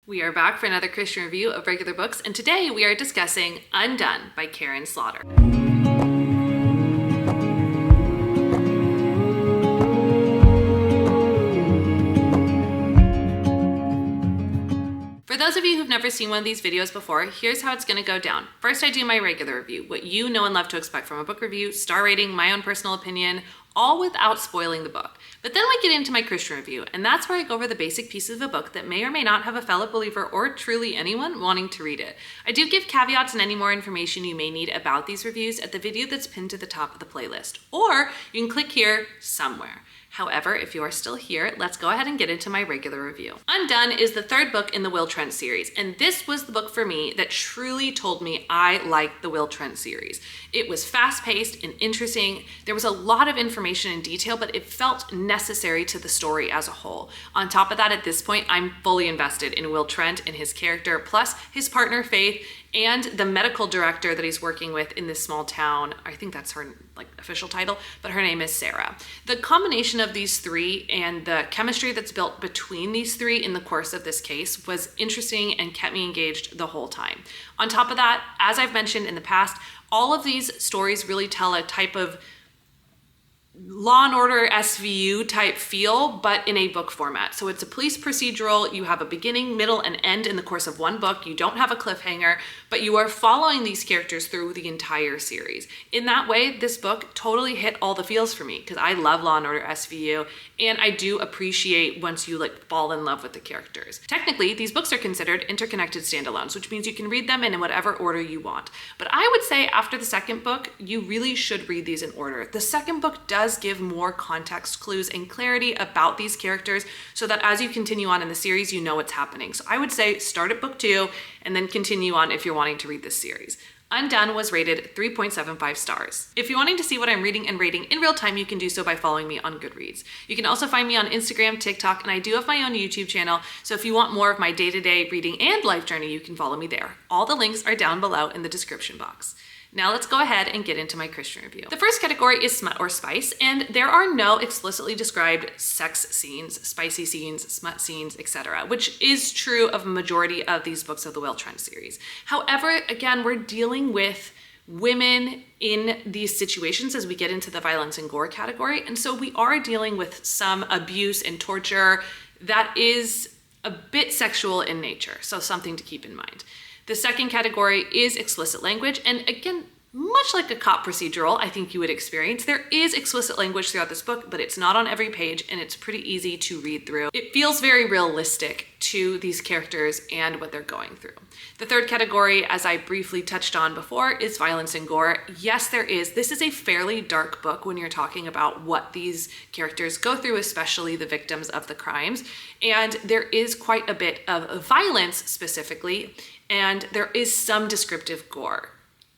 We are back for another Christian review of regular books, and today we are discussing Undone by Karen Slaughter. For those of you who've never seen one of these videos before, here's how it's going to go down. First, I do my regular review, what you know and love to expect from a book review, star rating, my own personal opinion, all without spoiling the book. But then we get into my Christian review, and that's where I go over the basic pieces of a book that may or may not have a fellow believer or truly anyone wanting to read it. I do give caveats and any more information you may need about these reviews at the video that's pinned to the top of the playlist, or you can click here somewhere. However, if you are still here, let's go ahead and get into my regular review. Undone is the third book in the Will Trent series, and this was the book for me that truly told me I liked the Will Trent series. It was fast-paced and interesting. There was a lot of information and detail, but it felt necessary to the story as a whole. On top of that, at this point, I'm fully invested in Will Trent and his character, plus his partner Faith, and the medical director that he's working with in this small town. I think that's her official title, but her name is Sarah. The combination of these three and the chemistry that's built between these three in the course of this case was interesting and kept me engaged the whole time. On top of that, as I've mentioned in the past, all of these stories really tell a type of Law and Order SVU type feel, but in a book format. So it's a police procedural. You have a beginning, middle, and end in the course of one book. You don't have a cliffhanger, but you are following these characters through the entire series. In that way, this book totally hit all the feels for me because I love Law and Order SVU, and I do appreciate once you fall in love with the characters. Technically, these books are considered interconnected standalones, which means you can read them in whatever order you want. But I would say after the second book, you really should read these in order. The second book does give more context clues and clarity about these characters so that as you continue on in the series, you know what's happening. So I would say start at book 2 and then continue on if you're wanting to read this series. Undone was rated 3.75 stars. If you're wanting to see what I'm reading and rating in real time, you can do so by following me on Goodreads. You can also find me on Instagram, TikTok, and I do have my own YouTube channel, so if you want more of my day-to-day reading and life journey, you can follow me there. All the links are down below in the description box. Now let's go ahead and get into my Christian review. The first category is smut or spice, and there are no explicitly described sex scenes, spicy scenes, smut scenes, etc., which is true of a majority of these books of the Will Trent series. However, again, we're dealing with women in these situations as we get into the violence and gore category, and so we are dealing with some abuse and torture that is a bit sexual in nature, so something to keep in mind. The second category is explicit language, and again, much like a cop procedural I think you would experience, there is explicit language throughout this book, but it's not on every page and it's pretty easy to read through. It feels very realistic to these characters and what they're going through. The third category, as I briefly touched on before, is violence and gore. Yes, there is. This is a fairly dark book when you're talking about what these characters go through, especially the victims of the crimes, and there is quite a bit of violence specifically, and there is some descriptive gore.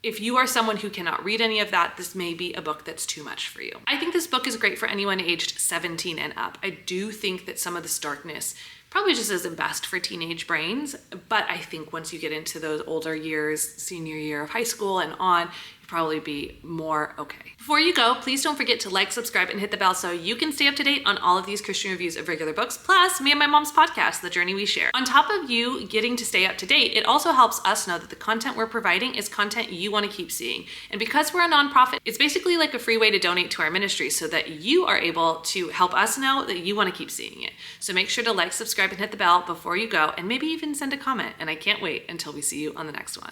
If you are someone who cannot read any of that, this may be a book that's too much for you. I think this book is great for anyone aged 17 and up. I do think that some of this darkness probably just isn't best for teenage brains, but I think once you get into those older years, senior year of high school and on, you'll probably be more okay. Before you go, please don't forget to like, subscribe, and hit the bell so you can stay up to date on all of these Christian reviews of regular books, plus me and my mom's podcast, The Journey We Share. On top of you getting to stay up to date, it also helps us know that the content we're providing is content you want to keep seeing. And because we're a nonprofit, it's basically like a free way to donate to our ministry so that you are able to help us know that you want to keep seeing it. So make sure to like, subscribe, and hit the bell before you go, and maybe even send a comment. And I can't wait until we see you on the next one.